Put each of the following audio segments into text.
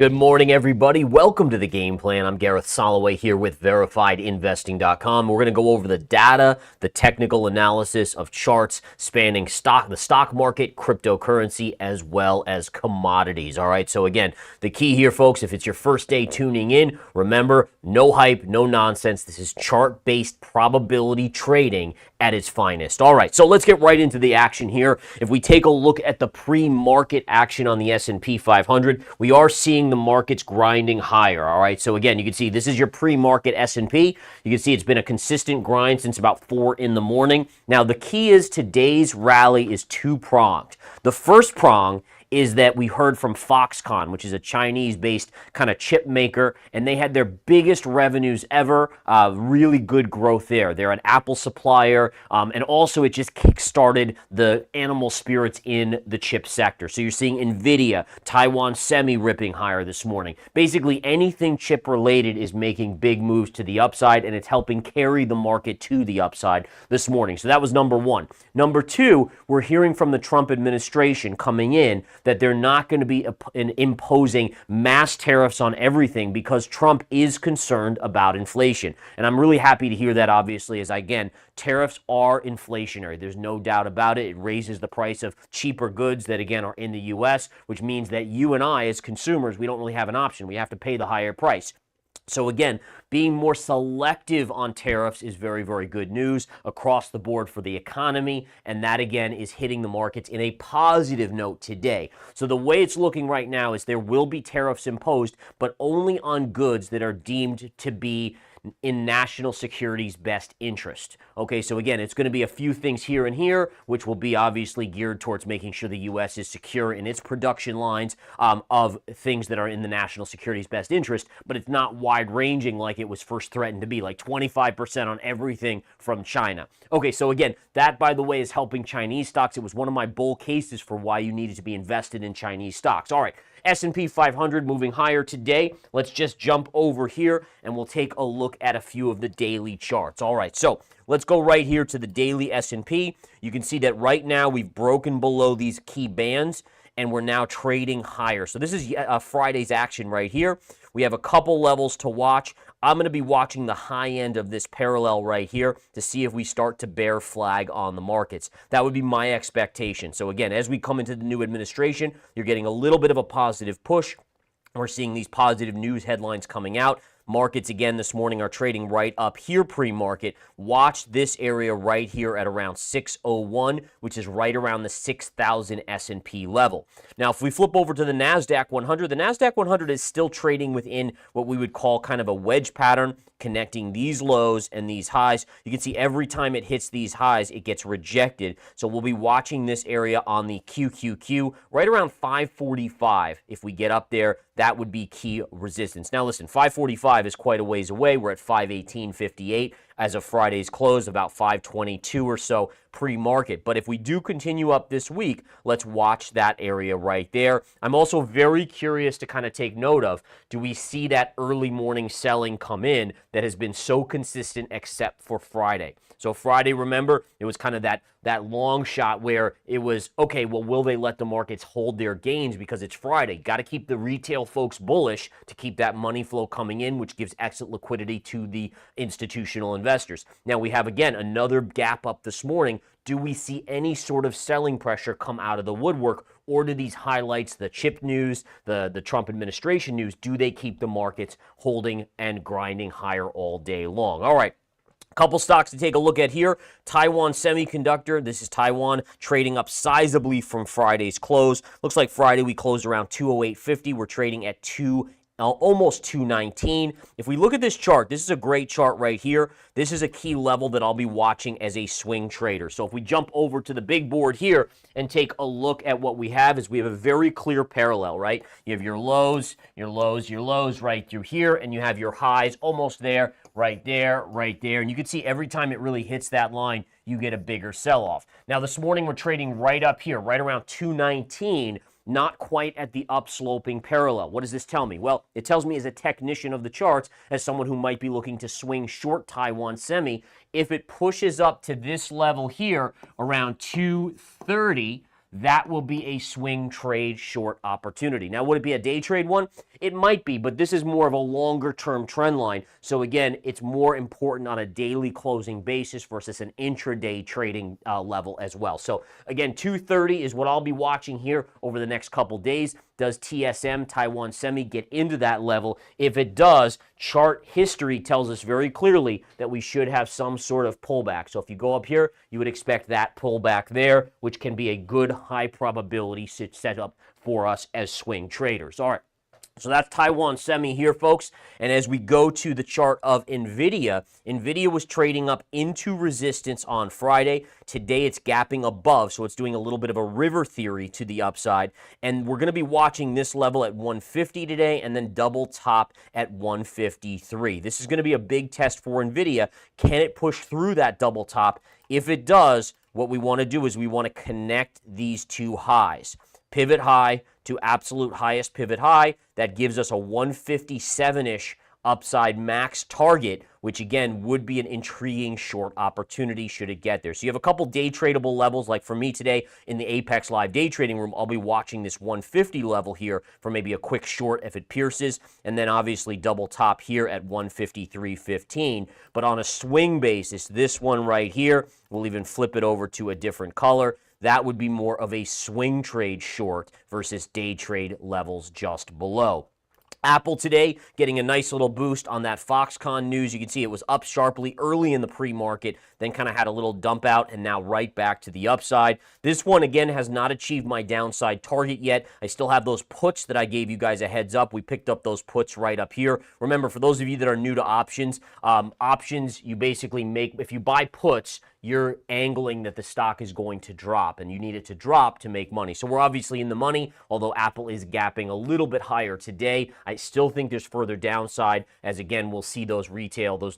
Good morning, everybody. Welcome to the game plan. I'm Gareth Soloway here with verifiedinvesting.com. We're going to go over the data, the technical analysis of charts spanning the stock market, cryptocurrency, as well as commodities. All right. So again, the key here, folks, if it's your first day tuning in, remember, no hype, no nonsense. This is chart-based probability trading at its finest. All right. So let's get right into the action here. If we take a look at the pre-market action on the S&P 500, we are seeing the market's grinding higher. All right. So again, you can see this is your pre-market S&P. You can see it's been a consistent grind since about 4 in the morning. Now, the key is today's rally is two-pronged. The first prong is that we heard from Foxconn, which is a Chinese-based kind of chip maker, and they had their biggest revenues ever. Really good growth there. They're an Apple supplier, and also it just kick-started the animal spirits in the chip sector. So you're seeing NVDA, Taiwan Semi ripping higher this morning. Basically, anything chip-related is making big moves to the upside, and it's helping carry the market to the upside this morning. So that was number one. Number two, we're hearing from the Trump administration coming in that they're not going to be imposing mass tariffs on everything because Trump is concerned about inflation. And I'm really happy to hear that, obviously, as again, tariffs are inflationary. There's no doubt about it. It raises the price of cheaper goods that, again, are in the U.S., which means that you and I, as consumers, we don't really have an option. We have to pay the higher price. So again, being more selective on tariffs is very, very good news across the board for the economy, and that again is hitting the markets in a positive note today. So the way it's looking right now is there will be tariffs imposed, but only on goods that are deemed to be in national security's best interest. Okay, so again, it's going to be a few things here and here, which will be obviously geared towards making sure the U.S. is secure in its production lines of things that are in the national security's best interest, but it's not wide-ranging like it was first threatened to be, like 25% on everything from China. Okay, so again, that, by the way, is helping Chinese stocks. It was one of my bull cases for why you needed to be invested in Chinese stocks. All right. S&P 500 moving higher today. Let's just jump over here and we'll take a look at a few of the daily charts. All right, so let's go right here to the daily S&P. You can see that right now we've broken below these key bands and we're now trading higher. So this is Friday's action right here. We have a couple levels to watch. I'm going to be watching the high end of this parallel right here to see if we start to bear flag on the markets. That would be my expectation. So again, as we come into the new administration, you're getting a little bit of a positive push. We're seeing these positive news headlines coming out. Markets, again, this morning are trading right up here pre-market. Watch this area right here at around 601, which is right around the 6,000 S&P level. Now, if we flip over to the NASDAQ 100, the NASDAQ 100 is still trading within what we would call kind of a wedge pattern, connecting these lows and these highs. You can see every time it hits these highs, it gets rejected. So we'll be watching this area on the QQQ right around 545. If we get up there, that would be key resistance. Now listen, 545 is quite a ways away. We're at 518.58 as of Friday's close, about 522 or so pre-market. But if we do continue up this week, let's watch that area right there. I'm also very curious to kind of take note of, do we see that early morning selling come in that has been so consistent except for Friday? So Friday, remember, it was kind of that long shot where it was, okay, well, will they let the markets hold their gains because it's Friday? Got to keep the retail folks bullish to keep that money flow coming in, which gives exit liquidity to the institutional investors. Now we have, again, another gap up this morning. Do we see any sort of selling pressure come out of the woodwork, or do these highlights, the chip news, the Trump administration news, do they keep the markets holding and grinding higher all day long? All right. Couple stocks to take a look at here. Taiwan Semiconductor. This is Taiwan trading up sizably from Friday's close. Looks like Friday we closed around 208.50. We're trading at almost 219. If we look at this chart, this is a great chart right here. This is a key level that I'll be watching as a swing trader. So if we jump over to the big board here and take a look at what we have, is we have a very clear parallel, right? You have your lows, your lows, your lows right through here, and you have your highs almost there, right there, right there. And you can see every time it really hits that line, you get a bigger sell-off. Now this morning we're trading right up here, right around 219. Not quite at the upsloping parallel. What does this tell me? Well, it tells me as a technician of the charts, as someone who might be looking to swing short Taiwan Semi, if it pushes up to this level here around 230, that will be a swing trade short opportunity. Now, would it be a day trade one? It might be, but this is more of a longer term trend line. So again, it's more important on a daily closing basis versus an intraday trading level as well. So again, 230 is what I'll be watching here over the next couple days. Does TSM, Taiwan Semi, get into that level? If it does, chart history tells us very clearly that we should have some sort of pullback. So if you go up here, you would expect that pullback there, which can be a good high probability setup for us as swing traders. All right. So that's Taiwan Semi here, folks. And as we go to the chart of NVDA, NVDA was trading up into resistance on Friday. Today it's gapping above, so it's doing a little bit of a river theory to the upside. And we're going to be watching this level at 150 today and then double top at 153. This is going to be a big test for NVIDIA. Can it push through that double top? If it does, what we want to do is we want to connect these two highs. Pivot high to absolute highest pivot high. That gives us a 157-ish upside max target, which again would be an intriguing short opportunity should it get there. So you have a couple day tradable levels, like for me today in the Apex Live day trading room, I'll be watching this 150 level here for maybe a quick short if it pierces, and then obviously double top here at 153.15. But on a swing basis, this one right here, we'll even flip it over to a different color. That would be more of a swing trade short versus day trade levels just below. Apple today getting a nice little boost on that Foxconn news. You can see it was up sharply early in the pre-market, then kind of had a little dump out, and now right back to the upside. This one, again, has not achieved my downside target yet. I still have those puts that I gave you guys a heads up. We picked up those puts right up here. Remember, for those of you that are new to options, options you basically make, if you buy puts, you're angling that the stock is going to drop, and you need it to drop to make money. So we're obviously in the money, although Apple is gapping a little bit higher today. I still think there's further downside, as again, we'll see those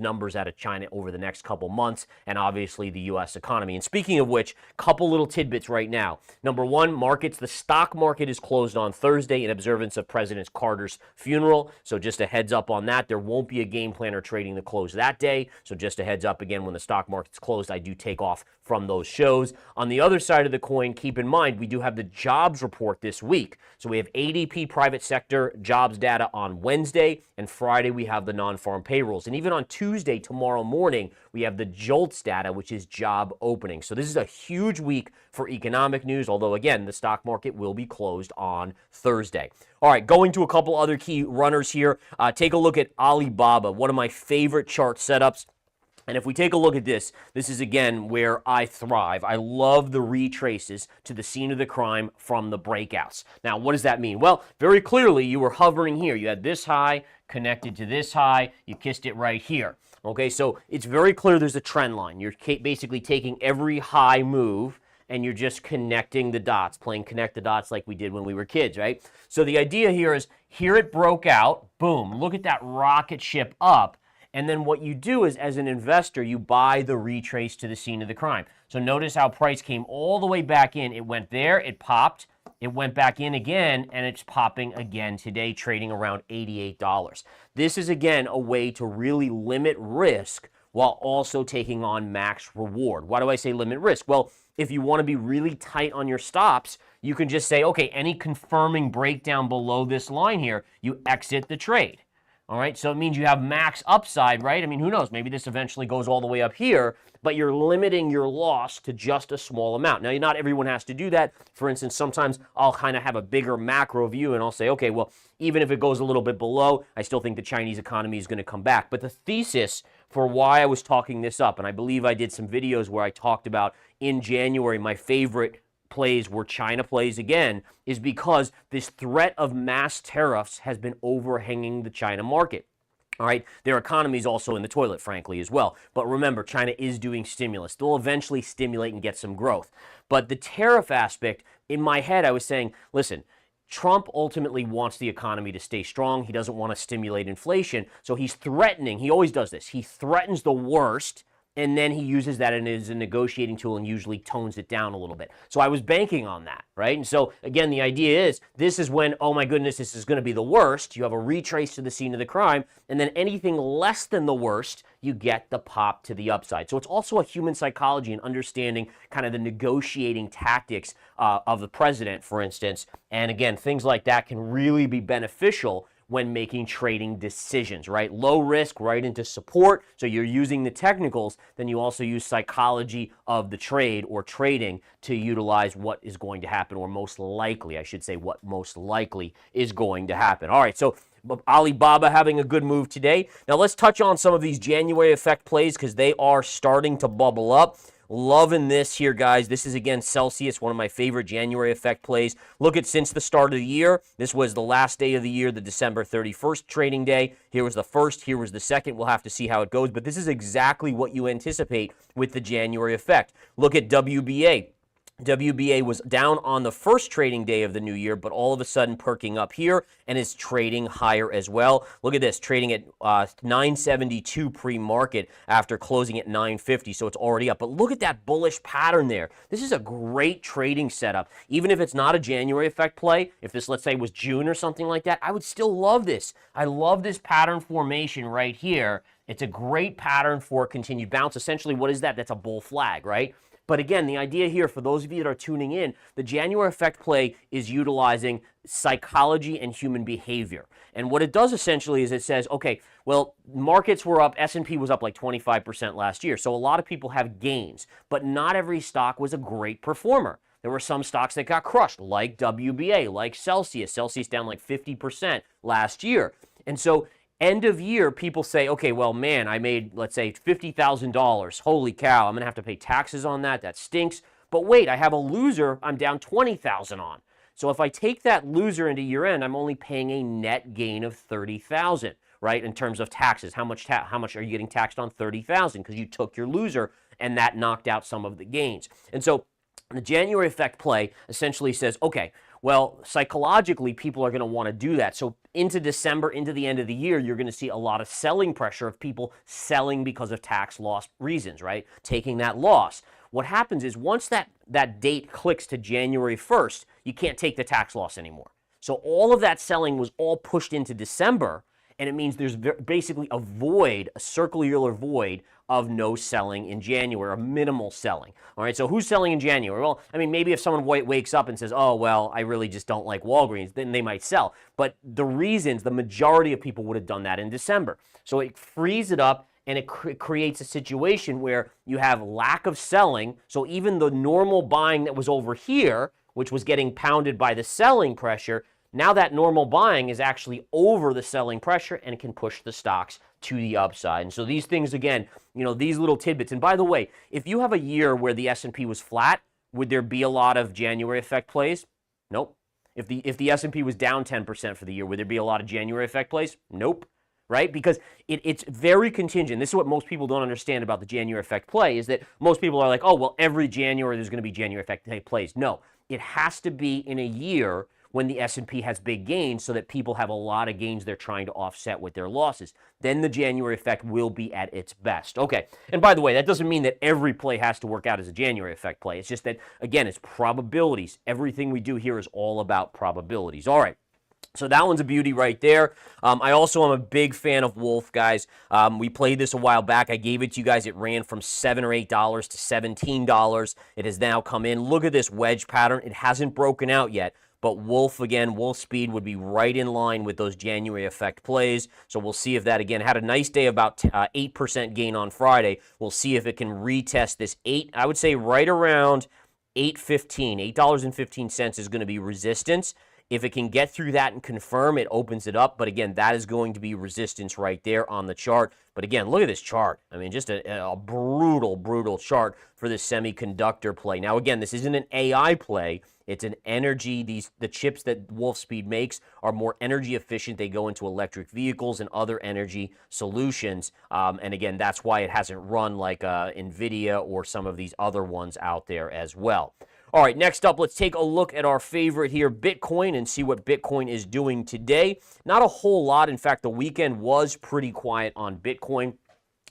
numbers out of China over the next couple months, and obviously the U.S. economy. And speaking of which, couple little tidbits right now. Number one, markets. The stock market is closed on Thursday in observance of President Carter's funeral. So just a heads up on that. There won't be a game plan or trading the close that day. So just a heads up again, when the stock market's closed, I do take off from those shows. On the other side of the coin, keep in mind, we do have the jobs report this week. So we have ADP private sector jobs data on Wednesday, and Friday we have the non-farm payrolls. And even on Tuesday, tomorrow morning, we have the JOLTS data, which is job openings. So this is a huge week for economic news, although again, the stock market will be closed on Thursday. All right, going to a couple other key runners here. Take a look at Alibaba, one of my favorite chart setups. And if we take a look at this, this is again where I thrive. I love the retraces to the scene of the crime from the breakouts. Now, what does that mean? Well, very clearly, you were hovering here. You had this high connected to this high. You kissed it right here. Okay, so it's very clear there's a trend line. You're basically taking every high move and you're just connecting the dots, playing connect the dots like we did when we were kids, right? So the idea here is, here it broke out. Boom, look at that rocket ship up. And then what you do is, as an investor, you buy the retrace to the scene of the crime. So notice how price came all the way back in. It went there, it popped, it went back in again, and it's popping again today, trading around $88. This is, again, a way to really limit risk while also taking on max reward. Why do I say limit risk? Well, if you want to be really tight on your stops, you can just say, okay, any confirming breakdown below this line here, you exit the trade. All right, so it means you have max upside, right? I mean, who knows? Maybe this eventually goes all the way up here, but you're limiting your loss to just a small amount. Now, not everyone has to do that. For instance, sometimes I'll kind of have a bigger macro view, and I'll say, okay, well, even if it goes a little bit below, I still think the Chinese economy is going to come back. But the thesis for why I was talking this up, and I believe I did some videos where I talked about in January my favorite plays where China plays again, is because this threat of mass tariffs has been overhanging the China market. All right, their economy is also in the toilet, frankly, as well. But remember, China is doing stimulus. They'll eventually stimulate and get some growth. But the tariff aspect, in my head, I was saying, listen, Trump ultimately wants the economy to stay strong. He doesn't want to stimulate inflation. So he's threatening, he always does this, he threatens the worst, and then he uses that as a negotiating tool and usually tones it down a little bit. So I was banking on that, right? And so again, the idea is this is when, oh my goodness, this is going to be the worst. You have a retrace to the scene of the crime, and then anything less than the worst, you get the pop to the upside. So it's also a human psychology and understanding kind of the negotiating tactics of the president, for instance. And again, things like that can really be beneficial when making trading decisions, right? Low risk, right into support. So you're using the technicals, then you also use psychology of the trade or trading to utilize what is going to happen, or most likely, I should say, what most likely is going to happen. All right, so Alibaba having a good move today. Now let's touch on some of these January effect plays because they are starting to bubble up. Loving this here, guys. This is, again, Celsius, one of my favorite January effect plays. Look at since the start of the year. This was the last day of the year, the December 31st trading day. Here was the first. Here was the second. We'll have to see how it goes. But this is exactly what you anticipate with the January effect. Look at WBA. WBA was down on the first trading day of the new year, but all of a sudden perking up here and is trading higher as well. Look at this, trading at 972 pre-market after closing at 950, so it's already up. But look at that bullish pattern there. This is a great trading setup. Even if it's not a January effect play, if this, let's say, was June or something like that, I would still love this. I love this pattern formation right here. It's a great pattern for continued bounce. Essentially, what is that? That's a bull flag, right? But again, the idea here, for those of you that are tuning in, the January effect play is utilizing psychology and human behavior. And what it does essentially is it says, okay, well, markets were up, S&P was up like 25% last year. So a lot of people have gains, but not every stock was a great performer. There were some stocks that got crushed, like WBA, like Celsius. Celsius down like 50% last year. And so end of year, people say, okay, well, man, I made, let's say, $50,000. Holy cow, I'm going to have to pay taxes on that. That stinks. But wait, I have a loser I'm down $20,000 on. So if I take that loser into year end, I'm only paying a net gain of $30,000, right, in terms of taxes. How much are you getting taxed on? $30,000 because you took your loser and that knocked out some of the gains. And so the January effect play essentially says, okay, well, psychologically, people are going to want to do that. So into December, into the end of the year, you're going to see a lot of selling pressure of people selling because of tax loss reasons, right? Taking that loss. What happens is once that date clicks to January 1st, you can't take the tax loss anymore. So all of that selling was all pushed into December, and it means there's basically a void, a circular void of no selling in January, or minimal selling. All right, so who's selling in January? Well, I mean, maybe if someone wakes up and says, oh, well, I really just don't like Walgreens, then they might sell. But the majority of people would have done that in December. So it frees it up, and it creates a situation where you have lack of selling. So even the normal buying that was over here, which was getting pounded by the selling pressure, now that normal buying is actually over the selling pressure, and it can push the stocks to the upside. And so these things, again, these little tidbits. And by the way, if you have a year where the S&P was flat, would there be a lot of January effect plays? Nope. If the S&P was down 10% for the year, would there be a lot of January effect plays? Nope. Right? Because it's very contingent. This is what most people don't understand about the January effect play, is that most people are like, oh, well, every January there's going to be January effect plays. No, it has to be in a year when the S&P has big gains, so that people have a lot of gains they're trying to offset with their losses. Then the January effect will be at its best. Okay, and by the way, that doesn't mean that every play has to work out as a January effect play. It's just that, again, it's probabilities. Everything we do here is all about probabilities. All right. So that one's a beauty right there. I also am a big fan of Wolf, guys. We played this a while back. I gave it to you guys. It ran from $7 or $8 to $17. It has now come in. Look at this wedge pattern. It hasn't broken out yet. But Wolf, again, Wolfspeed would be right in line with those January effect plays. So we'll see if that, again, had a nice day, about 8% gain on Friday. We'll see if it can retest this I would say right around $8.15. $8.15 is going to be resistance. If it can get through that and confirm, it opens it up. But again, that is going to be resistance right there on the chart. But again, look at this chart. I mean, just a brutal, brutal chart for this semiconductor play. Now, again, this isn't an AI play. It's an energy. The chips that Wolfspeed makes are more energy efficient. They go into electric vehicles and other energy solutions. And again, that's why it hasn't run like NVDA or some of these other ones out there as well. All right, next up, let's take a look at our favorite here, Bitcoin, and see what Bitcoin is doing today. Not a whole lot. In fact, the weekend was pretty quiet on Bitcoin.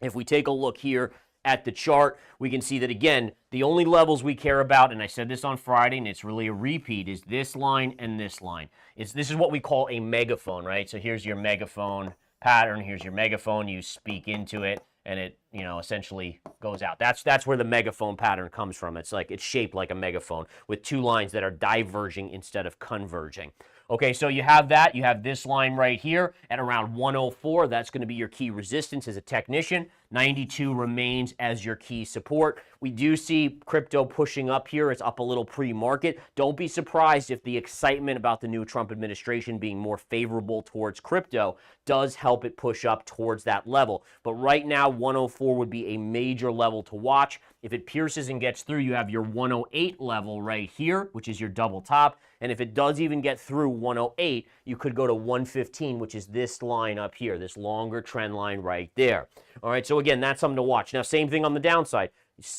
If we take a look here at the chart, we can see that, again, the only levels we care about, and I said this on Friday, and it's really a repeat, is this line and this line. This is what we call a megaphone, right? So here's your megaphone pattern. Here's your megaphone. You speak into it, and it, essentially goes out. That's where the megaphone pattern comes from. It's shaped like a megaphone with two lines that are diverging instead of converging. Okay, so you have that. You have this line right here at around 104. That's going to be your key resistance as a technician. 92 remains as your key support. We do see crypto pushing up here. It's up a little pre-market. Don't be surprised if the excitement about the new Trump administration being more favorable towards crypto does help it push up towards that level. But right now, 104 would be a major level to watch. If it pierces and gets through, you have your 108 level right here, which is your double top. And if it does even get through 108, you could go to 115, which is this line up here, this longer trend line right there. All right, so again, that's something to watch. Now, same thing on the downside.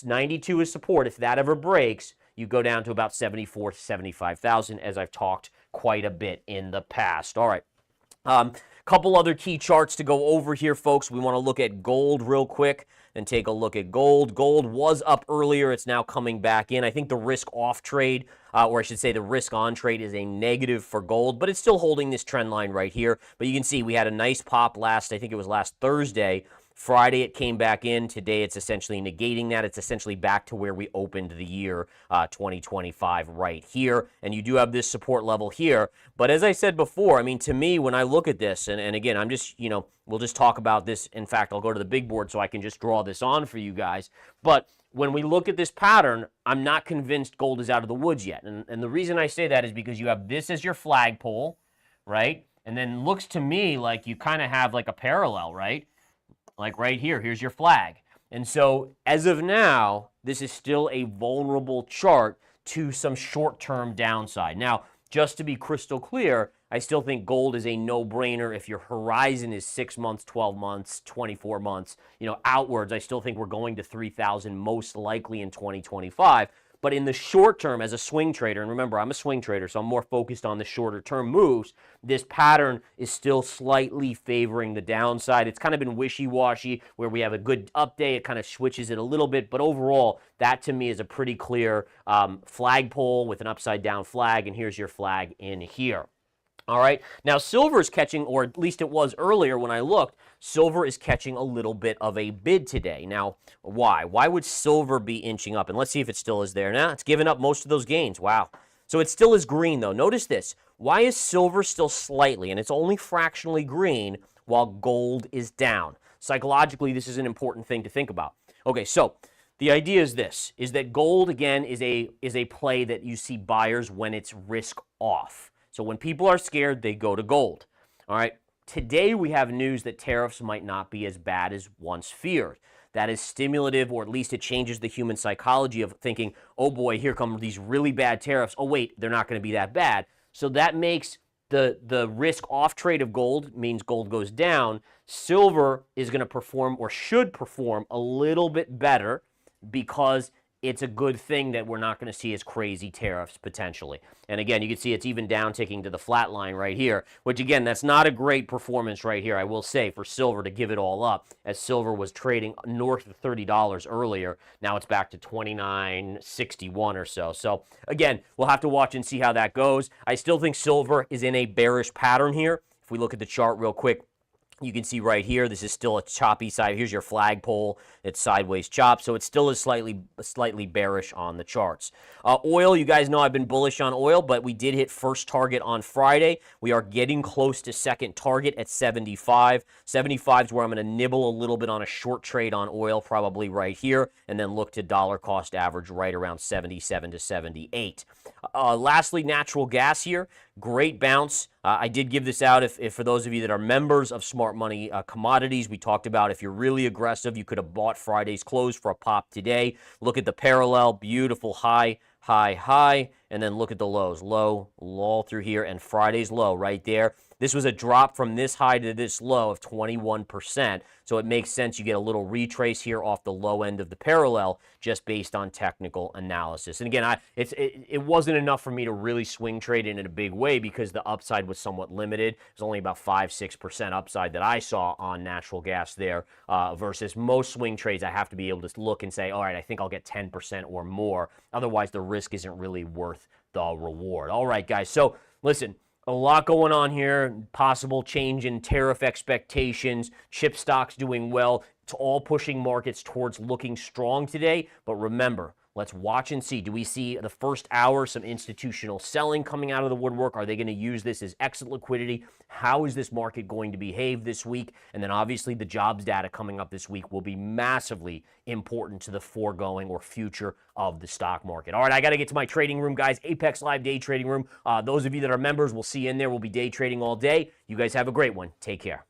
92 is support. If that ever breaks, you go down to about 74 to 75,000, as I've talked quite a bit in the past. All right. Couple other key charts to go over here, folks. We want to look at gold real quick and take a look at gold. Gold was up earlier. It's now coming back in. I think the risk off trade, or I should say the risk on trade, is a negative for gold, but it's still holding this trend line right here. But you can see we had a nice pop I think it was last Thursday. Friday, it came back in. Today, it's essentially negating that. It's essentially back to where we opened the year 2025 right here. And you do have this support level here. But as I said before, I mean, to me, when I look at this, and again, I'm just, we'll just talk about this. In fact, I'll go to the big board so I can just draw this on for you guys. But when we look at this pattern, I'm not convinced gold is out of the woods yet. And the reason I say that is because you have this as your flagpole, right? And then looks to me like you kind of have like a parallel, right? Like right here, here's your flag. And so as of now, this is still a vulnerable chart to some short-term downside. Now, just to be crystal clear, I still think gold is a no-brainer if your horizon is 6 months, 12 months, 24 months, outwards. I still think we're going to 3,000 most likely in 2025. But in the short term, as a swing trader, and remember, I'm a swing trader, so I'm more focused on the shorter term moves, this pattern is still slightly favoring the downside. It's kind of been wishy-washy, where we have a good up day, it kind of switches it a little bit, but overall, that to me is a pretty clear flagpole with an upside-down flag, and here's your flag in here. All right, now silver is catching, or at least it was earlier when I looked, silver is catching a little bit of a bid today. Now, why? Why would silver be inching up? And let's see if it still is there. Now, it's given up most of those gains. Wow. So it still is green, though. Notice this. Why is silver still slightly, and it's only fractionally green, while gold is down? Psychologically, this is an important thing to think about. Okay, so the idea is this, is that gold, again, is a play that you see buyers when it's risk off. So when people are scared, they go to gold. All right. Today, we have news that tariffs might not be as bad as once feared. That is stimulative, or at least it changes the human psychology of thinking, oh boy, here come these really bad tariffs. Oh wait, they're not going to be that bad. So that makes the risk off trade of gold, means gold goes down. Silver is going to perform, or should perform, a little bit better, because it's a good thing that we're not going to see as crazy tariffs potentially. And again, you can see it's even down ticking to the flat line right here, which again, that's not a great performance right here, I will say, for silver to give it all up, as silver was trading north of $30 earlier. Now it's back to $29.61 or so. So again, we'll have to watch and see how that goes. I still think silver is in a bearish pattern here. If we look at the chart real quick, you can see right here, this is still a choppy side. Here's your flagpole. It's sideways chop, so it still is slightly bearish on the charts. Oil, you guys know I've been bullish on oil, but we did hit first target on Friday. We are getting close to second target at 75. 75 is where I'm going to nibble a little bit on a short trade on oil, probably right here, and then look to dollar cost average right around 77 to 78. Lastly, natural gas here. Great bounce. I did give this out if for those of you that are members of Smart Money Commodities. We talked about if you're really aggressive, you could have bought Friday's close for a pop today. Look at the parallel, beautiful high, high, high, and then look at the lows. Low, all through here, and Friday's low right there. This was a drop from this high to this low of 21%, so it makes sense you get a little retrace here off the low end of the parallel just based on technical analysis. And again, it wasn't enough for me to really swing trade in a big way because the upside was somewhat limited. It was only about 5-6% upside that I saw on natural gas there versus most swing trades. I have to be able to look and say, all right, I think I'll get 10% or more. Otherwise, the risk isn't really worth the reward. All right, guys. So listen, a lot going on here. Possible change in tariff expectations. Chip stocks doing well. It's all pushing markets towards looking strong today. But remember, let's watch and see. Do we see the first hour some institutional selling coming out of the woodwork? Are they going to use this as exit liquidity? How is this market going to behave this week? And then obviously the jobs data coming up this week will be massively important to the foregoing or future of the stock market. All right, I got to get to my trading room, guys. Apex Live Day Trading Room. Those of you that are members, we'll see you in there. We'll be day trading all day. You guys have a great one. Take care.